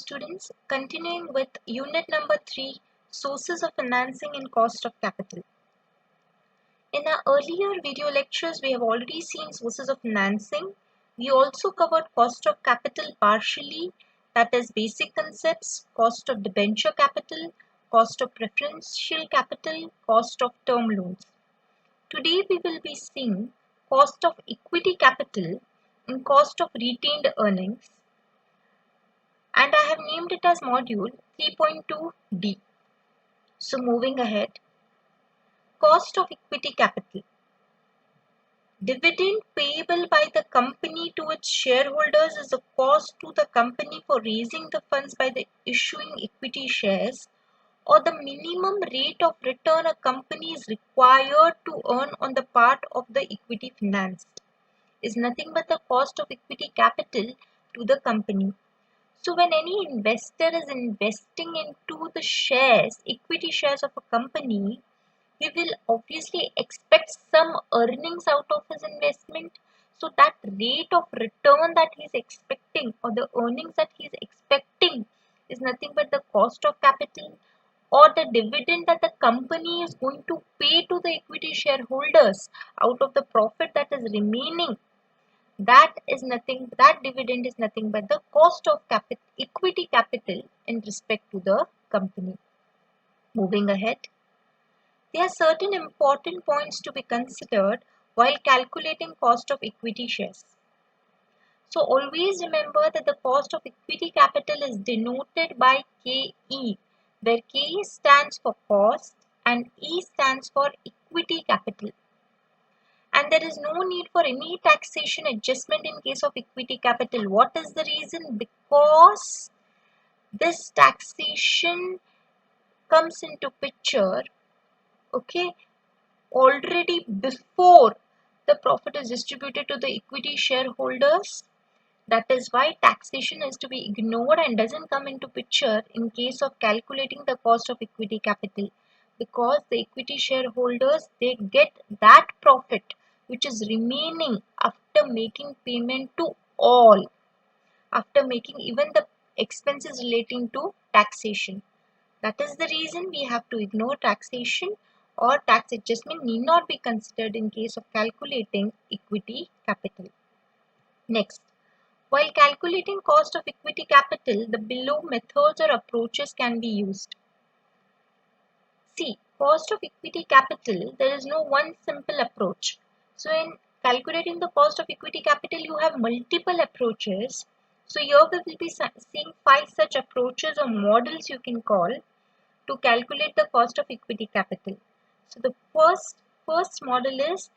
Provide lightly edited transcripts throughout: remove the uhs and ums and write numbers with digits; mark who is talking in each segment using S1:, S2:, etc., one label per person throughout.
S1: students, continuing with unit number 3, sources of financing and cost of capital. In our earlier video lectures, we have already seen sources of financing. We also covered cost of capital partially, that is basic concepts, cost of debenture capital, cost of preferential capital, cost of term loans. Today we will be seeing cost of equity capital and cost of retained earnings, and I have named it as module 3.2D. So moving ahead, cost of equity capital. Dividend payable by the company to its shareholders is a cost to the company for raising the funds by the issuing equity shares, or the minimum rate of return a company is required to earn on the part of the equity financed, is nothing but the cost of equity capital to the company. So when any investor is investing into the shares, equity shares of a company, he will obviously expect some earnings out of his investment. So that rate of return that he is expecting, or the earnings that he is expecting, is nothing but the cost of capital, or the dividend that the company is going to pay to the equity shareholders out of the profit that is remaining. That dividend is nothing but the cost of equity capital in respect to the company. Moving ahead, there are certain important points to be considered while calculating cost of equity shares. So always remember that the cost of equity capital is denoted by KE, where K stands for cost and E stands for equity capital. And there is no need for any taxation adjustment in case of equity capital. What is the reason? Because this taxation comes into picture, okay, already before the profit is distributed to the equity shareholders. That is why taxation is to be ignored and doesn't come into picture in case of calculating the cost of equity capital, because the equity shareholders, they get that profit which is remaining after making payment to all, after making even the expenses relating to taxation. That is the reason we have to ignore taxation, or tax adjustment need not be considered in case of calculating equity capital. Next, while calculating cost of equity capital, the below methods or approaches can be used. See, cost of equity capital, there is no one simple approach. So in calculating the cost of equity capital, you have multiple approaches. So here we will be seeing 5 such approaches or models you can call to calculate the cost of equity capital. So the first model is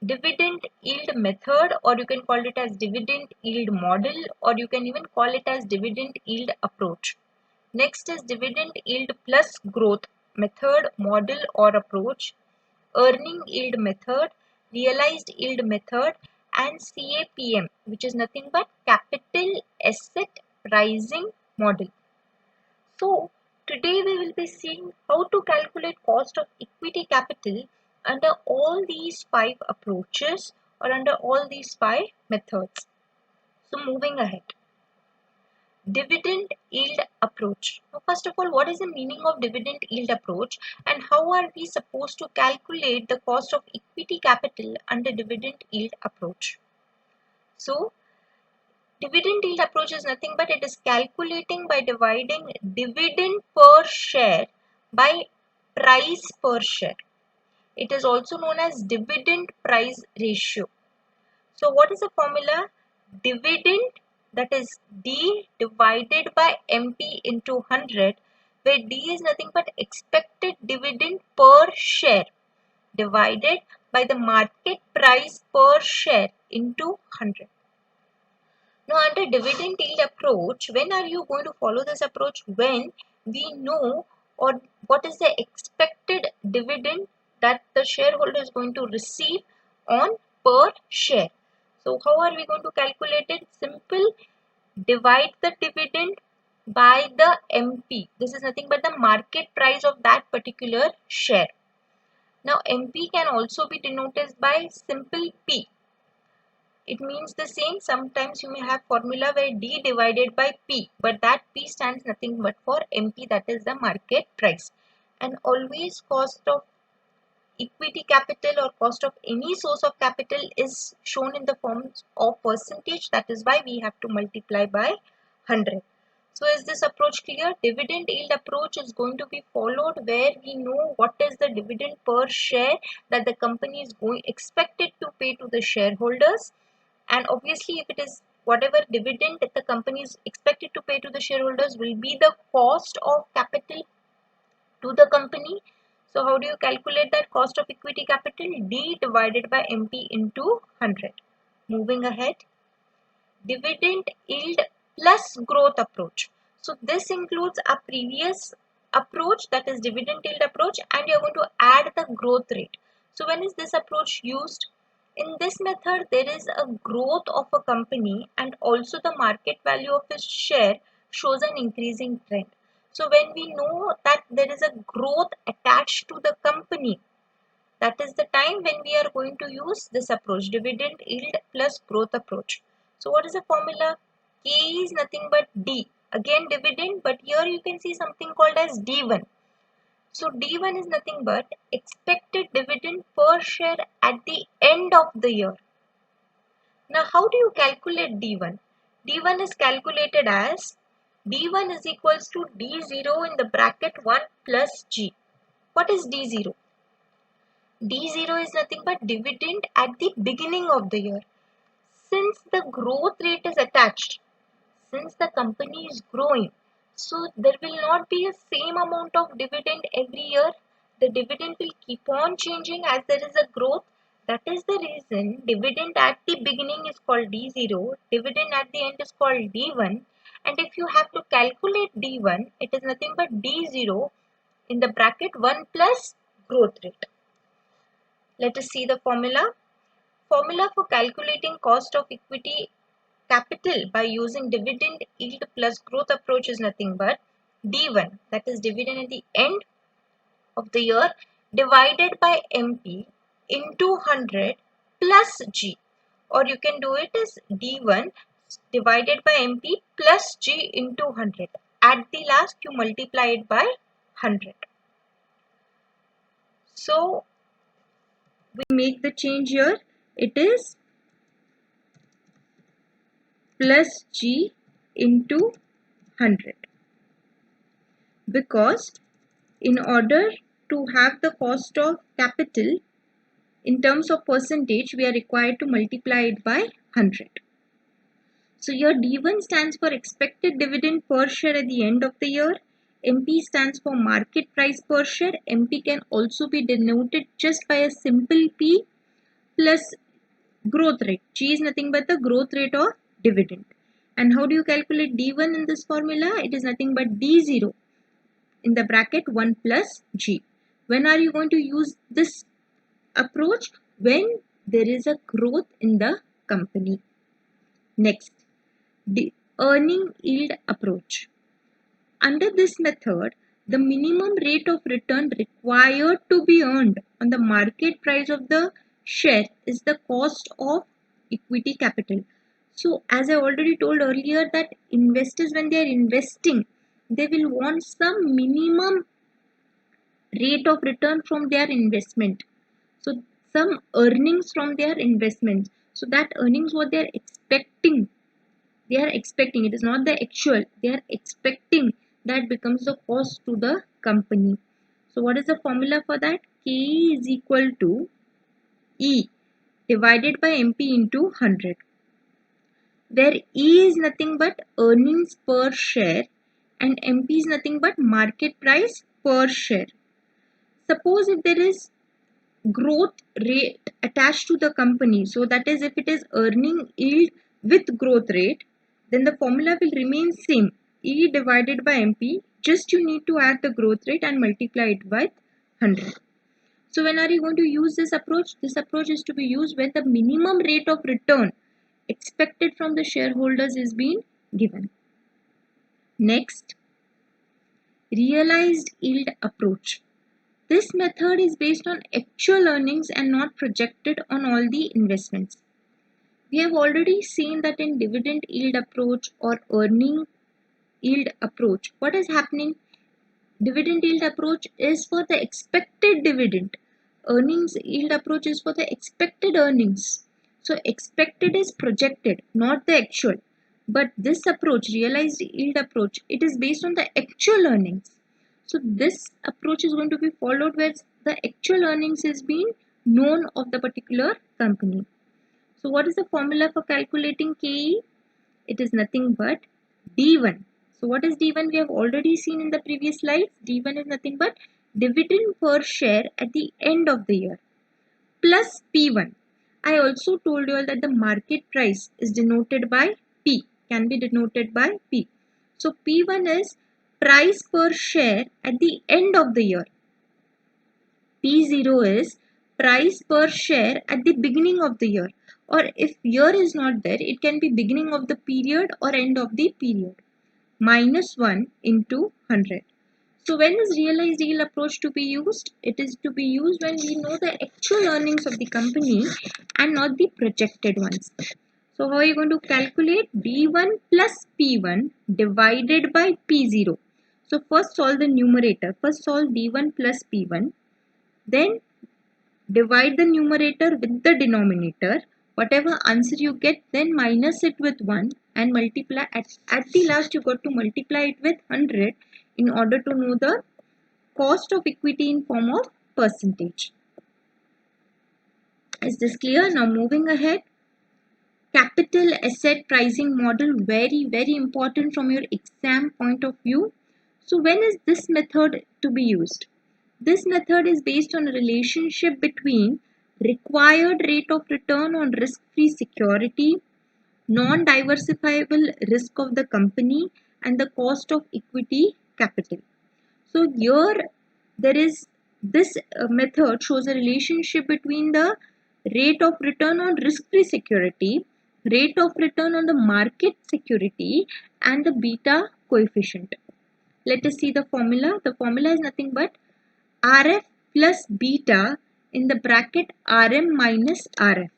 S1: dividend yield method, or you can call it as dividend yield model, or you can even call it as dividend yield approach. Next is dividend yield plus growth method, model or approach, earning yield method, realized yield method, and CAPM, which is nothing but capital asset pricing model. So today we will be seeing how to calculate cost of equity capital under all these 5 approaches, or under all these 5 methods. So moving ahead. Dividend yield approach. Now first of all, what is the meaning of dividend yield approach, and how are we supposed to calculate the cost of equity capital under dividend yield approach? So dividend yield approach is nothing but it is calculating by dividing dividend per share by price per share. It is also known as dividend price ratio. So what is the formula? Dividend, that is D divided by MP into 100, where D is nothing but expected dividend per share divided by the market price per share into 100. Now under dividend yield approach, when are you going to follow this approach? When we know or what is the expected dividend that the shareholder is going to receive on per share. So how are we going to calculate it? Simple, divide the dividend by the MP. This is nothing but the market price of that particular share. Now MP can also be denoted by simple P. it means the same. Sometimes you may have formula where D divided by P, but that P stands nothing but for MP, that is the market price. And always cost of equity capital or cost of any source of capital is shown in the forms of percentage. That is why we have to multiply by 100. So is this approach clear? Dividend yield approach is going to be followed where we know what is the dividend per share that the company is expected to pay to the shareholders. And obviously if it is whatever dividend that the company is expected to pay to the shareholders will be the cost of capital to the company. So how do you calculate that cost of equity capital? D divided by MP into 100. Moving ahead, dividend yield plus growth approach. So this includes a previous approach, that is dividend yield approach, and you are going to add the growth rate. So when is this approach used? In this method, there is a growth of a company and also the market value of its share shows an increasing trend. So when we know that there is a growth attached to the company, that is the time when we are going to use this approach, dividend yield plus growth approach. So what is the formula? K is nothing but D. Again dividend, but here you can see something called as D1. So D1 is nothing but expected dividend per share at the end of the year. Now how do you calculate D1? D1 is calculated as D1 is equals to D0 in the bracket 1 plus G. What is D0? D0 is nothing but dividend at the beginning of the year. Since the growth rate is attached, since the company is growing, so there will not be a same amount of dividend every year. The dividend will keep on changing as there is a growth. That is the reason dividend at the beginning is called D0, dividend at the end is called D1. And if you have to calculate D1, it is nothing but D0 in the bracket 1 plus growth rate. Let us see the formula. Formula for calculating cost of equity capital by using dividend yield plus growth approach is nothing but D1, that is dividend at the end of the year, divided by MP into 100 plus G, or you can do it as D1 divided by MP plus G into 100. At the last you multiply it by 100. So we make the change here. It is plus G into 100, because in order to have the cost of capital in terms of percentage, we are required to multiply it by 100. So your D1 stands for expected dividend per share at the end of the year. MP stands for market price per share. MP can also be denoted just by a simple P plus growth rate. G is nothing but the growth rate of dividend. And how do you calculate D1 in this formula? It is nothing but D0 in the bracket 1 plus G. When are you going to use this approach? When there is a growth in the company. Next, the earning yield approach. Under this method, the minimum rate of return required to be earned on the market price of the share is the cost of equity capital. So as I already told earlier that investors, when they are investing, they will want some minimum rate of return from their investment. So some earnings from their investments. So that earnings what they are expecting, it is not the actual, they are expecting, that becomes the cost to the company. So what is the formula for that? K is equal to E divided by MP into 100, where E is nothing but earnings per share and MP is nothing but market price per share. Suppose if there is growth rate attached to the company, so that is if it is earning yield with growth rate, then the formula will remain same, E divided by MP, just you need to add the growth rate and multiply it by 100. So when are you going to use this approach? This approach is to be used when the minimum rate of return expected from the shareholders is being given. Next, realized yield approach. This method is based on actual earnings and not projected on all the investments. We have already seen that in dividend yield approach or earning yield approach, what is happening? Dividend yield approach is for the expected dividend. Earnings yield approach is for the expected earnings. So expected is projected, not the actual. But this approach, realized yield approach, it is based on the actual earnings. So this approach is going to be followed where the actual earnings is being known of the particular company. So what is the formula for calculating KE? It is nothing but D1. So what is D1? We have already seen in the previous slides. D1 is nothing but dividend per share at the end of the year plus P1. I also told you all that the market price is denoted by P, can be denoted by P. So P1 is price per share at the end of the year. P0 is price per share at the beginning of the year, or if year is not there, it can be beginning of the period or end of the period. Minus 1 into 100. So when is realized yield approach to be used? It is to be used when we know the actual earnings of the company and not the projected ones. So how are you going to calculate? D1 plus P1 divided by P0. So first solve the numerator. First solve D1 plus P1. Then divide the numerator with the denominator. Whatever answer you get, then minus it with 1 and multiply. At the last, you got to multiply it with 100 in order to know the cost of equity in form of percentage. Is this clear? Now moving ahead. Capital asset pricing model, very important from your exam point of view. So when is this method to be used? This method is based on a relationship between required rate of return on risk-free security, non-diversifiable risk of the company, and the cost of equity capital. So here there is this method shows a relationship between the rate of return on risk-free security, rate of return on the market security, and the beta coefficient. Let us see the formula. The formula is nothing but RF plus beta in the bracket RM minus RF,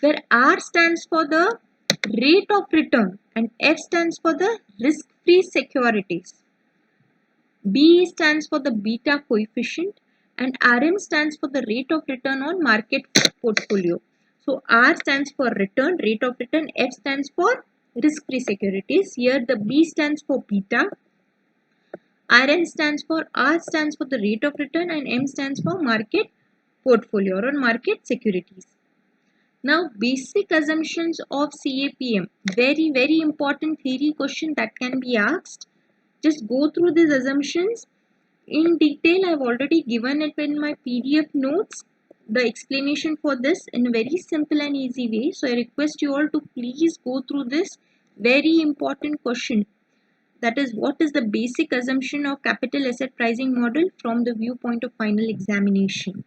S1: where R stands for the rate of return and F stands for the risk-free securities. B stands for the beta coefficient and RM stands for the rate of return on market portfolio. So R stands for return, rate of return, F stands for risk-free securities. Here the B stands for beta, RM stands for R stands for the rate of return and M stands for market portfolio or market securities. Now basic assumptions of CAPM, very important theory question that can be asked. Just go through these assumptions in detail. I have already given it in my PDF notes, the explanation for this in a very simple and easy way. So I request you all to please go through this very important question. That is, what is the basic assumption of capital asset pricing model from the viewpoint of final examination?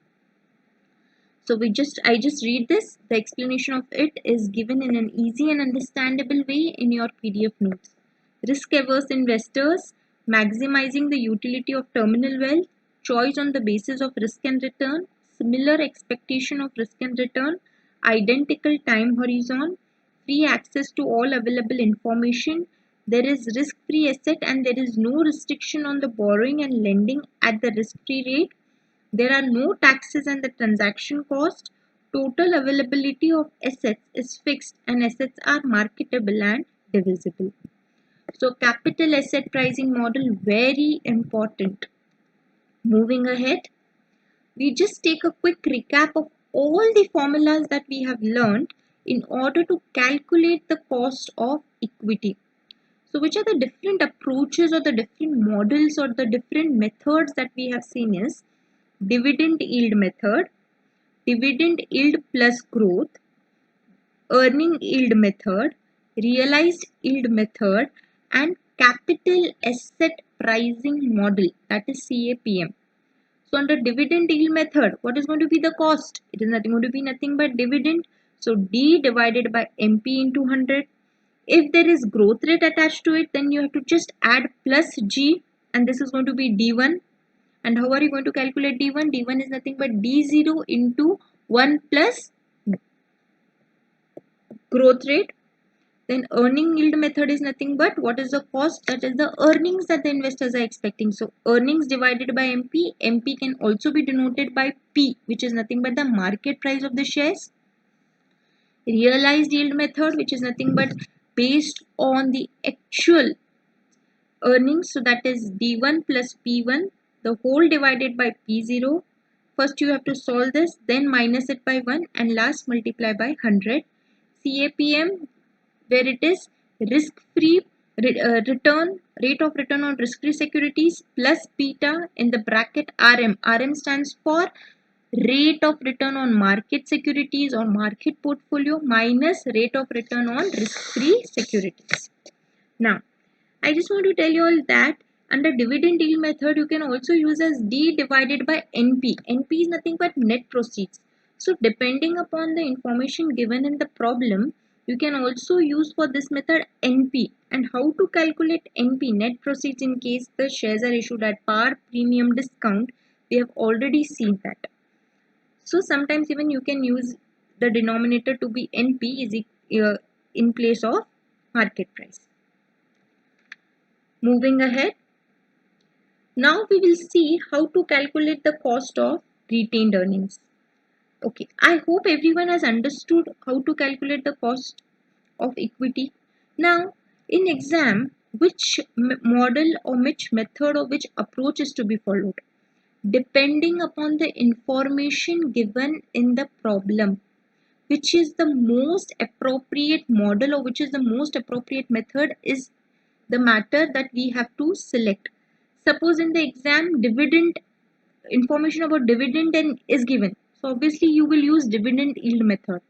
S1: So I just read this. The explanation of it is given in an easy and understandable way in your PDF notes. Risk averse investors, maximizing the utility of terminal wealth, choice on the basis of risk and return, similar expectation of risk and return, identical time horizon, free access to all available information. There is risk-free asset and there is no restriction on the borrowing and lending at the risk-free rate. There are no taxes and the transaction cost. Total availability of assets is fixed and assets are marketable and divisible. So capital asset pricing model, very important. Moving ahead, we just take a quick recap of all the formulas that we have learned in order to calculate the cost of equity. So which are the different approaches or the different models or the different methods that we have seen is dividend yield method, dividend yield plus growth, earning yield method, realized yield method, and capital asset pricing model, that is CAPM. So under dividend yield method, what is going to be the cost? It is going to be nothing but dividend. So D divided by MP into 100. If there is growth rate attached to it, then you have to just add plus G, and this is going to be D1. And how are you going to calculate D1? D1 is nothing but D0 into 1 plus growth rate. Then earning yield method is nothing but what is the cost, that is the earnings that the investors are expecting. So earnings divided by MP. MP can also be denoted by P, which is nothing but the market price of the shares. Realized yield method, which is nothing but based on the actual earnings. So that is D1 plus P1, the whole divided by P0. First you have to solve this, then minus it by 1, and last multiply by 100. CAPM, where it is risk-free return, rate of return on risk-free securities, plus beta in the bracket RM. RM stands for rate of return on market securities or market portfolio minus rate of return on risk-free securities. Now, I just want to tell you all that under dividend yield method, you can also use as D divided by NP. NP is nothing but net proceeds. So depending upon the information given in the problem, you can also use for this method NP. And how to calculate NP, net proceeds, in case the shares are issued at par, premium, discount, we have already seen that. So sometimes even you can use the denominator to be NP in place of market price. Moving ahead, now we will see how to calculate the cost of retained earnings. Okay, I hope everyone has understood how to calculate the cost of equity. Now, in exam, which model or which method or which approach is to be followed? Depending upon the information given in the problem, which is the most appropriate model or which is the most appropriate method is the matter that we have to select. Suppose in the exam dividend information about dividend and is given, so obviously you will use dividend yield method.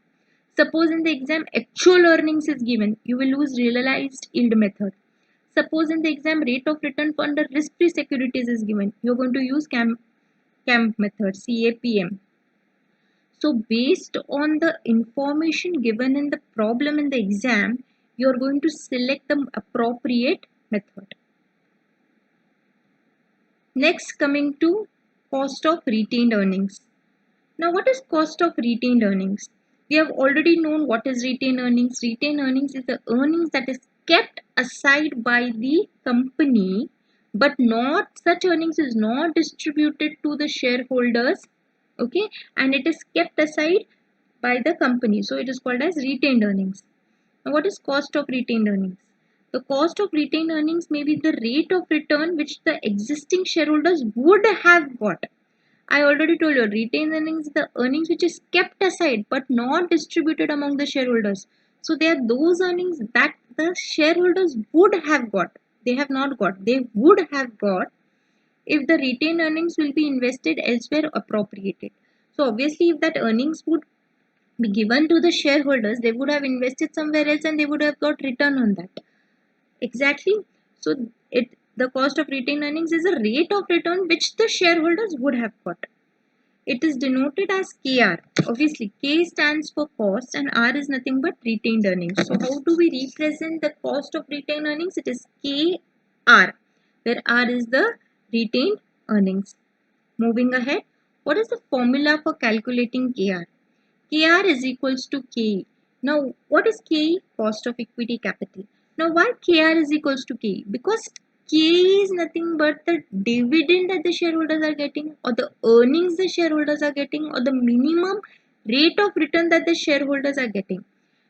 S1: Suppose in the exam actual earnings is given, you will use realized yield method. Suppose in the exam rate of return under risk free securities is given, you are going to use CAMP method, CAPM. So based on the information given in the problem in the exam, you are going to select the appropriate method. Next, coming to cost of retained earnings. Now, what is cost of retained earnings? We have already known what is retained earnings. Retained earnings is the earnings that is kept aside by the company, but not such earnings is not distributed to the shareholders. Okay, and it is kept aside by the company. So it is called as retained earnings. Now, what is cost of retained earnings? The cost of retained earnings may be the rate of return which the existing shareholders would have got. I already told you, retained earnings is the earnings which is kept aside but not distributed among the shareholders. So they are those earnings that the shareholders would have got. They have not got. They would have got if the retained earnings will be invested elsewhere appropriated. So obviously if that earnings would be given to the shareholders, they would have invested somewhere else and they would have got return on that. Exactly. So the cost of retained earnings is a rate of return which the shareholders would have got. It is denoted as KR. Obviously, K stands for cost and R is nothing but retained earnings. So how do we represent the cost of retained earnings? It is KR, where R is the retained earnings. Moving ahead, what is the formula for calculating KR? KR is equals to KE. Now, what is KE? Cost of equity capital. Now, why KR is equals to KE? Because KE is nothing but the dividend that the shareholders are getting, or the earnings the shareholders are getting, or the minimum rate of return that the shareholders are getting.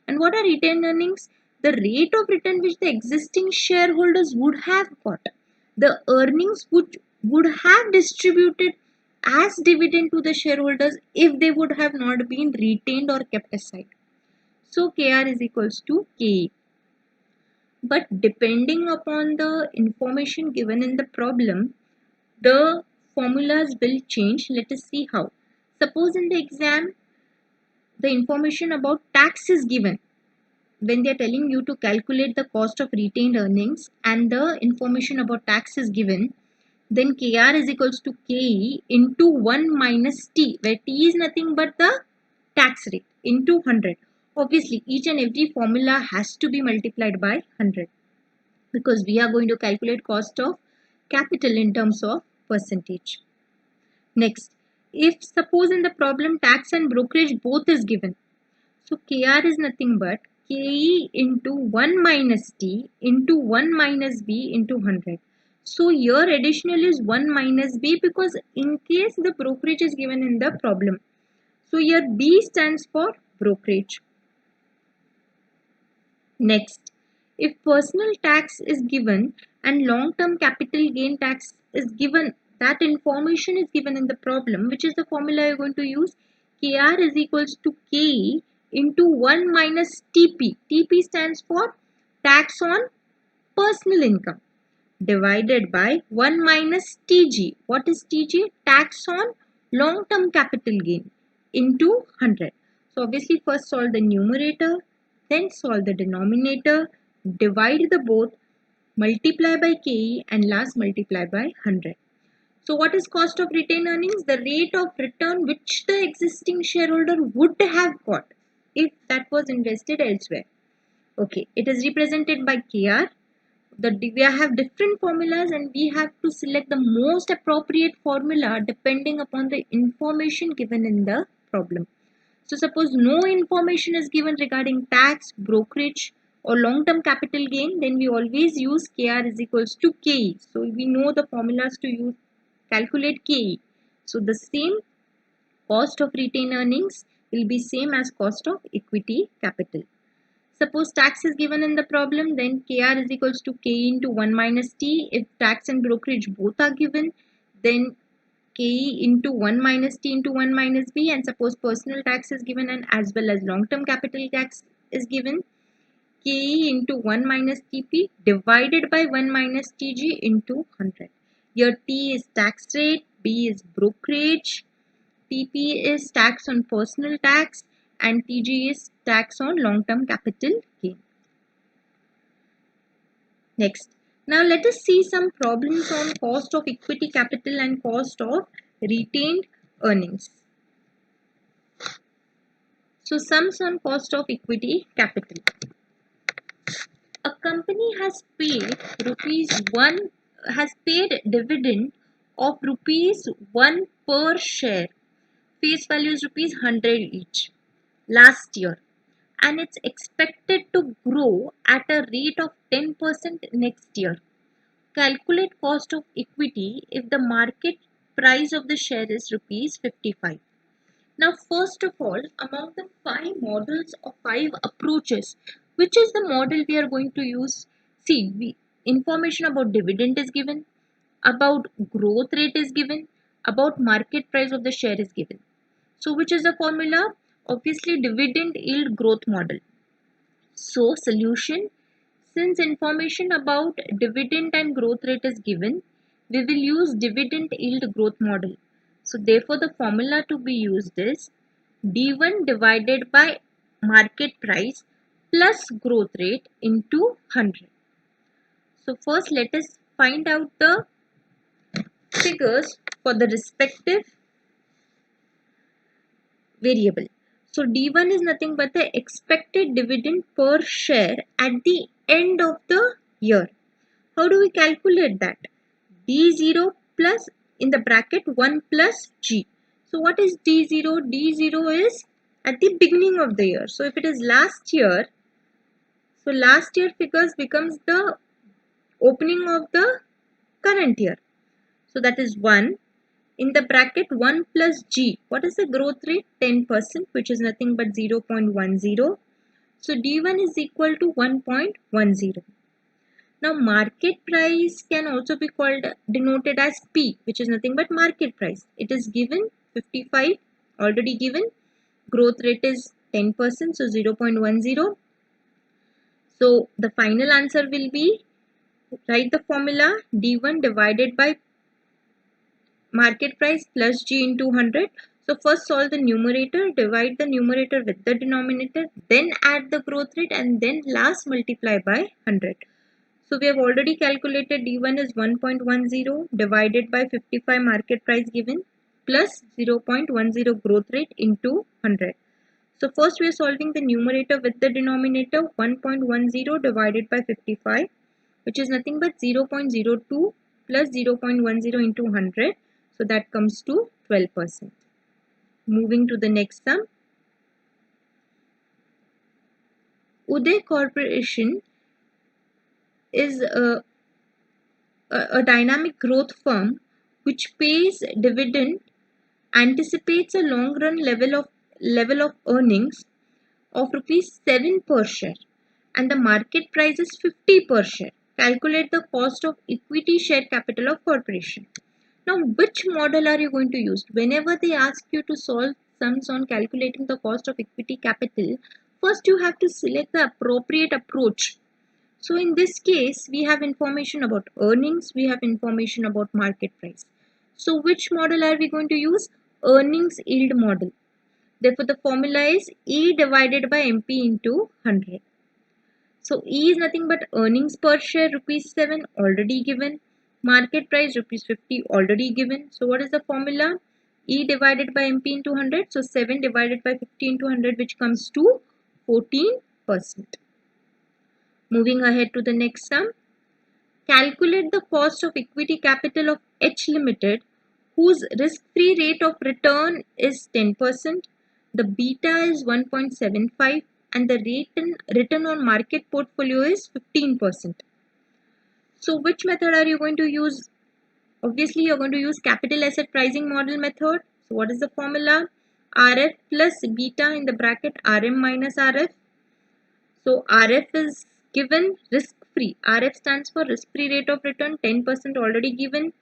S1: And what are retained earnings? The rate of return which the existing shareholders would have got. The earnings which would have distributed as dividend to the shareholders if they would have not been retained or kept aside. So KR is equals to KE. But depending upon the information given in the problem, the formulas will change. Let us see how. Suppose in the exam, the information about tax is given. When they are telling you to calculate the cost of retained earnings and the information about tax is given, then KR is equals to KE into 1 minus T, where T is nothing but the tax rate, into 100. Obviously, each and every formula has to be multiplied by 100 because we are going to calculate cost of capital in terms of percentage. Next, if suppose in the problem tax and brokerage both is given, so KR is nothing but KE into 1 minus T into 1 minus B into 100. So here additional is 1 minus B because in case the brokerage is given in the problem. So here B stands for brokerage. Next, if personal tax is given and long-term capital gain tax is given, that information is given in the problem, which is the formula you're going to use. KR is equals to KE into 1 minus TP. TP stands for tax on personal income divided by 1 minus TG. What is TG? Tax on long-term capital gain into 100. So obviously first solve the numerator, then solve the denominator, divide the both, multiply by KE and last multiply by 100. So what is cost of retained earnings? The rate of return which the existing shareholder would have got if that was invested elsewhere. Okay, it is represented by KR. We have different formulas and we have to select the most appropriate formula depending upon the information given in the problem. So suppose no information is given regarding tax, brokerage or long-term capital gain, then we always use KR is equals to KE. So we know the formulas to use, calculate KE. So the same cost of retained earnings will be same as cost of equity capital. Suppose tax is given in the problem, then KR is equals to K into 1 minus T. If tax and brokerage both are given, then KE into 1 minus T into 1 minus B. And suppose personal tax is given and as well as long-term capital tax is given, KE into 1 minus TP divided by 1 minus TG into 100. Here T is tax rate, B is brokerage, TP is tax on personal tax and TG is tax on long-term capital gain. Next, now let us see some problems on cost of equity capital and cost of retained earnings. So sums on cost of equity capital. A company has paid dividend of rupees 1 per share. Face value is rupees 100 each last year, and it's expected to grow at a rate of 10% next year. Calculate cost of equity if the market price of the share is rupees 55. Now first of all, among the 5 models or 5 approaches, which is the model we are going to use? See, information about dividend is given, about growth rate is given, about market price of the share is given. So which is the formula? Obviously dividend yield growth model. So solution, since information about dividend and growth rate is given, we will use dividend yield growth model. So therefore the formula to be used is D1 divided by market price plus growth rate into 100. So first let us find out the figures for the respective variable. So D1 is nothing but the expected dividend per share at the end of the year. How do we calculate that? D0 plus in the bracket 1 plus G. So what is D0? D0 is at the beginning of the year. So if it is last year, so last year figures becomes the opening of the current year. So that is 1. In the bracket 1 plus G, what is the growth rate? 10%, which is nothing but 0.10. So D1 is equal to 1.10. Now market price can also be called denoted as P, which is nothing but market price. It is given 55, already given. Growth rate is 10%, so 0.10. So the final answer will be, write the formula D1 divided by market price plus G into 100. So first solve the numerator, divide the numerator with the denominator, then add the growth rate and then last multiply by 100. So we have already calculated D1 is 1.10 divided by 55 market price given plus 0.10 growth rate into 100. So first we are solving the numerator with the denominator 1.10 divided by 55, which is nothing but 0.02 plus 0.10 into 100. So that comes to 12%. Moving to the next sum. Uday Corporation is a dynamic growth firm which pays dividend, anticipates a long run level of earnings of rupees 7 per share, and the market price is 50 per share. Calculate the cost of equity share capital of corporation. Now, which model are you going to use? Whenever they ask you to solve sums on calculating the cost of equity capital, first you have to select the appropriate approach. So in this case, we have information about earnings, we have information about market price. So which model are we going to use? Earnings yield model. Therefore, the formula is E divided by MP into 100. So E is nothing but earnings per share rupees 7 already given. Market price rupees 50 already given. So what is the formula? E divided by MP into 100. So 7 divided by 50 into 100, which comes to 14%. Moving ahead to the next sum. Calculate the cost of equity capital of H Limited, whose risk-free rate of return is 10%, the beta is 1.75, and the return on market portfolio is 15%. So which method are you going to use? Obviously, you're going to use capital asset pricing model method. So what is the formula? RF plus beta in the bracket RM minus RF. So RF is given risk-free. RF stands for risk-free rate of return, 10% already given.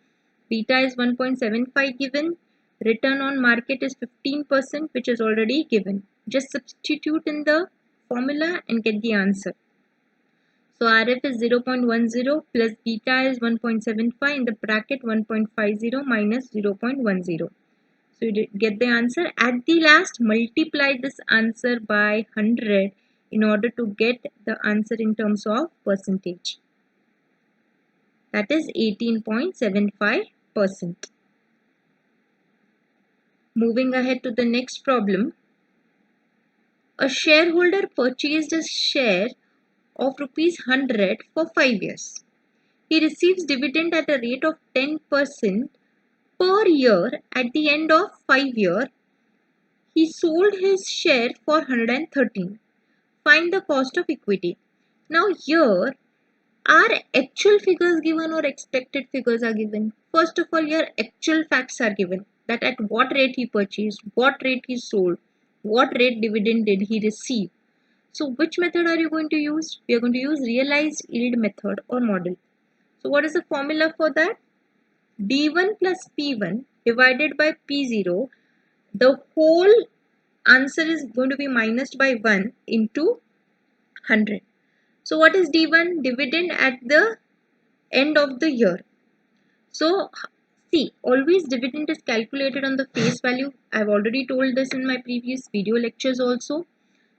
S1: Beta is 1.75 given. Return on market is 15%, which is already given. Just substitute in the formula and get the answer. So RF is 0.10 plus beta is 1.75 in the bracket 1.50 minus 0.10. So you get the answer. At the last, multiply this answer by 100 in order to get the answer in terms of percentage. That is 18.75%. Moving ahead to the next problem. A shareholder purchased a share of rupees 100 for 5 years. He receives dividend at a rate of 10% per year. At the end of 5 years, he sold his share for 113. Find the cost of equity. Now here, are actual figures given or expected figures are given? First of all, your actual facts are given. That at what rate he purchased, what rate he sold, what rate dividend did he receive. So which method are you going to use? We are going to use realized yield method or model. So what is the formula for that? D1 plus P1 divided by P0. The whole answer is going to be minus by 1 into 100. So what is D1? Dividend at the end of the year. So see, always dividend is calculated on the face value. I've already told this in my previous video lectures also.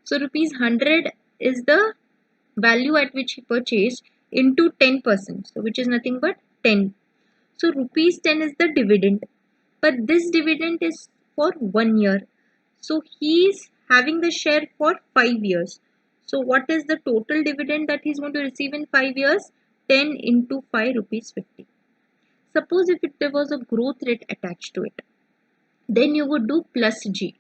S1: So rupees 100 is the value at which he purchased into 10%. So which is nothing but 10. So rupees 10 is the dividend. But this dividend is for 1 year. So he is having the share for 5 years. So what is the total dividend that he is going to receive in 5 years? 10 into 5 rupees 50. Suppose if there was a growth rate attached to it, then you would do plus G.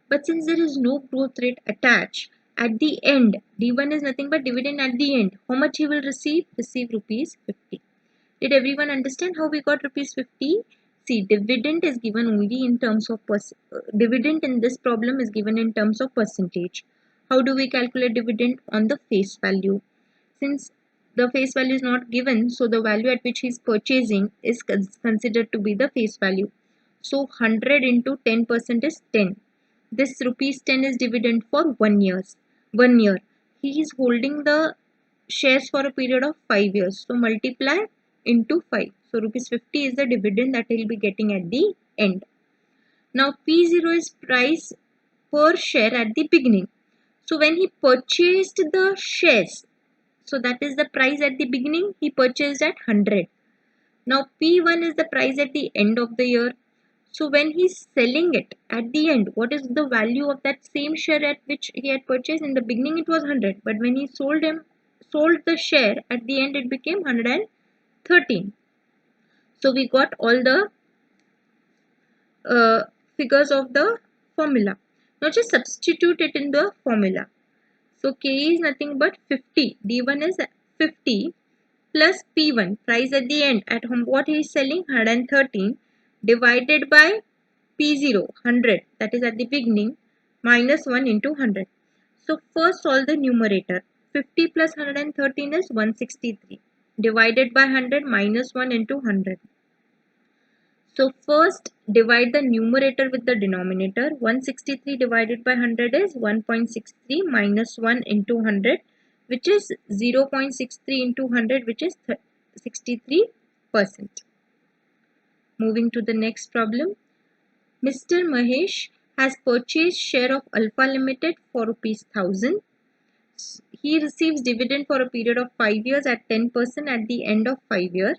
S1: But since there is no growth rate attached, at the end, D1 is nothing but dividend at the end. How much he will receive? Receive rupees 50. Did everyone understand how we got rupees 50? See, dividend is given only in terms of dividend in this problem is given in terms of percentage. How do we calculate dividend? On the face value. Since the face value is not given, so the value at which he is purchasing is considered to be the face value. So 100 into 10% is 10. This rupees 10 is dividend for 1 year. 1 year. He is holding the shares for a period of 5 years. So multiply into 5. So rupees 50 is the dividend that he will be getting at the end. Now P0 is price per share at the beginning. So when he purchased the shares, so that is the price at the beginning, he purchased at 100. Now P1 is the price at the end of the year. So when he's selling it at the end, what is the value of that same share at which he had purchased? In the beginning it was 100, but when he sold the share at the end, it became 113. So we got all the figures of the formula. Now just substitute it in the formula. So KE is nothing but 50. D1 is 50 plus P1, price at the end at whom what he is selling 113, divided by P0 100, that is at the beginning, minus 1 into 100. So first solve the numerator. 50 plus 113 is 163, divided by 100 minus 1 into 100. So first divide the numerator with the denominator. 163 divided by 100 is 1.63 minus 1 into 100, which is 0.63 into 100, which is 63%. Moving to the next problem. Mr. Mahesh has purchased share of Alpha Limited for rupees 1000. He receives dividend for a period of 5 years at 10% at the end of 5 years.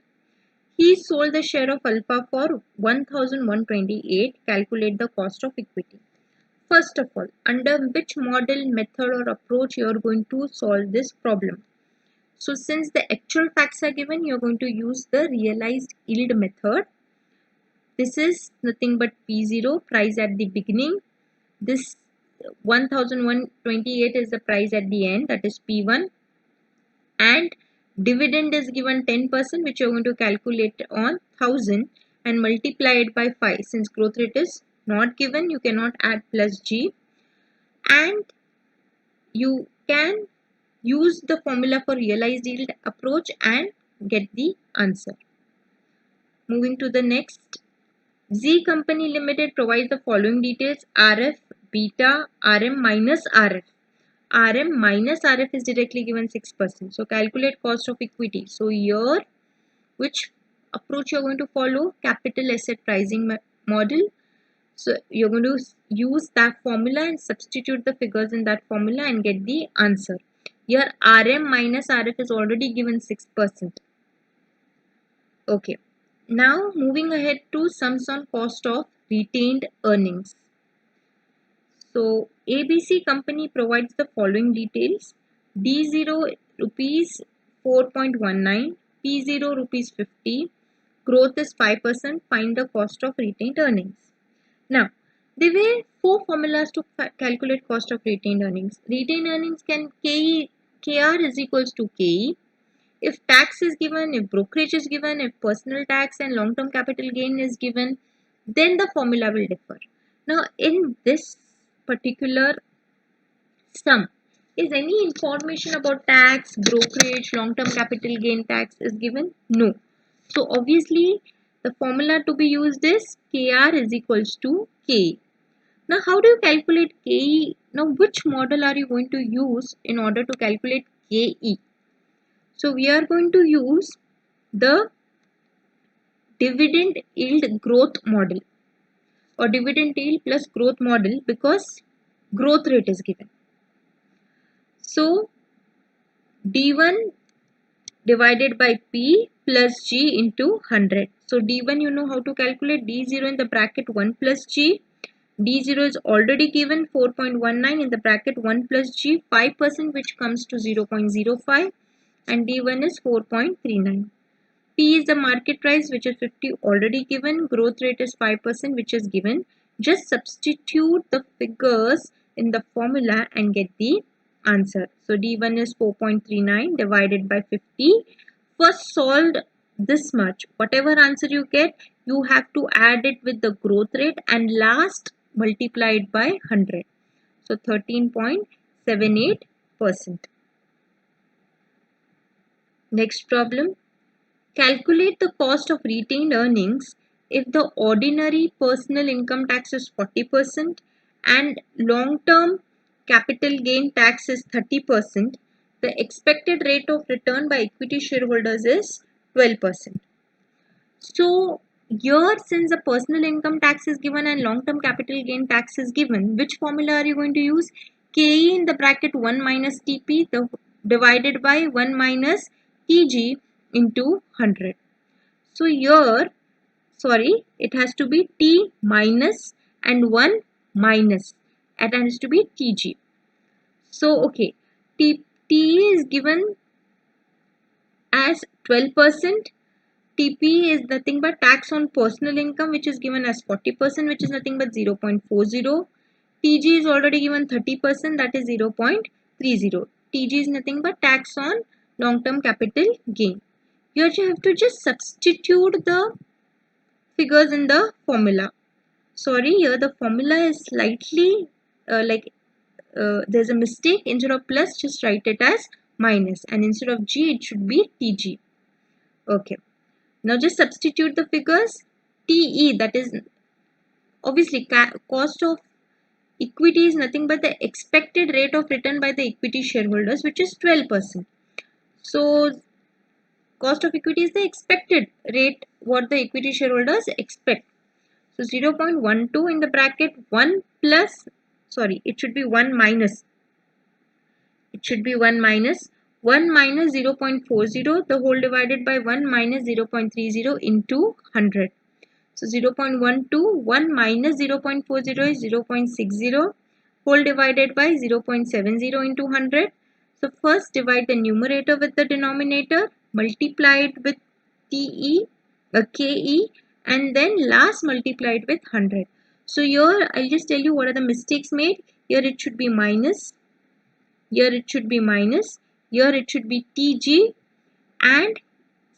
S1: He sold the share of Alpha for 1128. Calculate the cost of equity. First of all, under which model, method or approach you are going to solve this problem? So since the actual facts are given, you are going to use the realized yield method. This is nothing but P0, price at the beginning. This 1128 is the price at the end, that is P1. And dividend is given 10%, which you are going to calculate on 1000 and multiply it by 5. Since growth rate is not given, you cannot add plus G. And you can use the formula for realized yield approach and get the answer. Moving to the next. Z Company Limited provides the following details: RF, beta, RM minus RF. RM minus RF is directly given 6%. So calculate cost of equity. So here, which approach you are going to follow? Capital asset pricing model. So you're going to use that formula and substitute the figures in that formula and get the answer. Here RM minus RF is already given 6%. Okay. Now moving ahead to sums on cost of retained earnings. So ABC company provides the following details: D0 rupees 4.19, P0 rupees 50, growth is 5%, find the cost of retained earnings. Now, there were four formulas to calculate cost of retained earnings. Retained earnings can KR is equals to KE. If tax is given, if brokerage is given, if personal tax and long-term capital gain is given, then the formula will differ. Now, in this particular sum, is any information about tax, brokerage, long-term capital gain tax is given? No. So, obviously, the formula to be used is KR is equals to KE. Now, how do you calculate KE? Now, which model are you going to use in order to calculate KE? So we are going to use the dividend yield growth model or dividend yield plus growth model because growth rate is given. So D1 divided by P plus G into 100. So D1 you know how to calculate. D0 in the bracket 1 plus G. D0 is already given 4.19 in the bracket 1 plus G, 5%, which comes to 0.05, and D1 is 4.39. P is the market price, which is 50, already given. Growth rate is 5%, which is given. Just substitute the figures in the formula and get the answer. So D1 is 4.39 divided by 50. First solved this much. Whatever answer you get, you have to add it with the growth rate and last multiplied by 100. So 13.78%. Next problem. Calculate the cost of retained earnings if the ordinary personal income tax is 40% and long-term capital gain tax is 30%. The expected rate of return by equity shareholders is 12%. So here, since the personal income tax is given and long-term capital gain tax is given, which formula are you going to use? KE in the bracket 1 minus TP divided by 1 minus TG into 100. So here, sorry, it has to be T minus and 1 minus. It has to be TG. So, okay, T is given as 12%. TP is nothing but tax on personal income, which is given as 40%, which is nothing but 0.40. TG is already given 30%, that is 0.30. 30. TG is nothing but tax on long-term capital gain. Here you have to just substitute the figures in the formula. Sorry, here the formula is slightly there's a mistake. Instead of plus, just write it as minus, and instead of G it should be TG. Okay, now just substitute the figures. TE, that is obviously cost of equity, is nothing but the expected rate of return by the equity shareholders, which is 12%. So cost of equity is the expected rate what the equity shareholders expect. So 0.12 in the bracket 1 plus, sorry, it should be 1 minus. It should be 1 minus 0.40, the whole divided by 1 minus 0.30 into 100. So 0.12, 1 minus 0.40 is 0.60, whole divided by 0.70 into 100. So first divide the numerator with the denominator, multiply it with KE, and then last multiply it with 100. So here I'll just tell you what are the mistakes made. Here it should be minus, here it should be minus, here it should be TG, and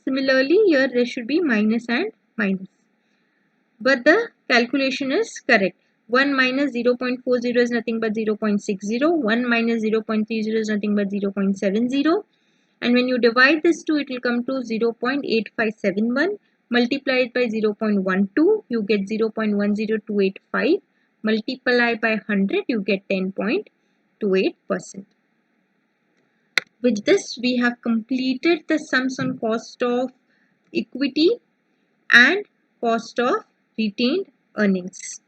S1: similarly here there should be minus and minus. But the calculation is correct. 1 minus 0.40 is nothing but 0.60. 1 minus 0.30 is nothing but 0.70. And when you divide this two, it will come to 0.8571. Multiply it by 0.12, you get 0.10285. Multiply by 100, you get 10.28%. With this, we have completed the sums on cost of equity and cost of retained earnings.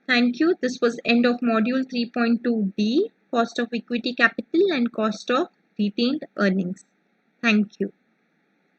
S1: Thank you. This was end of module 3.2D, cost of equity capital and cost of retained earnings. Thank you.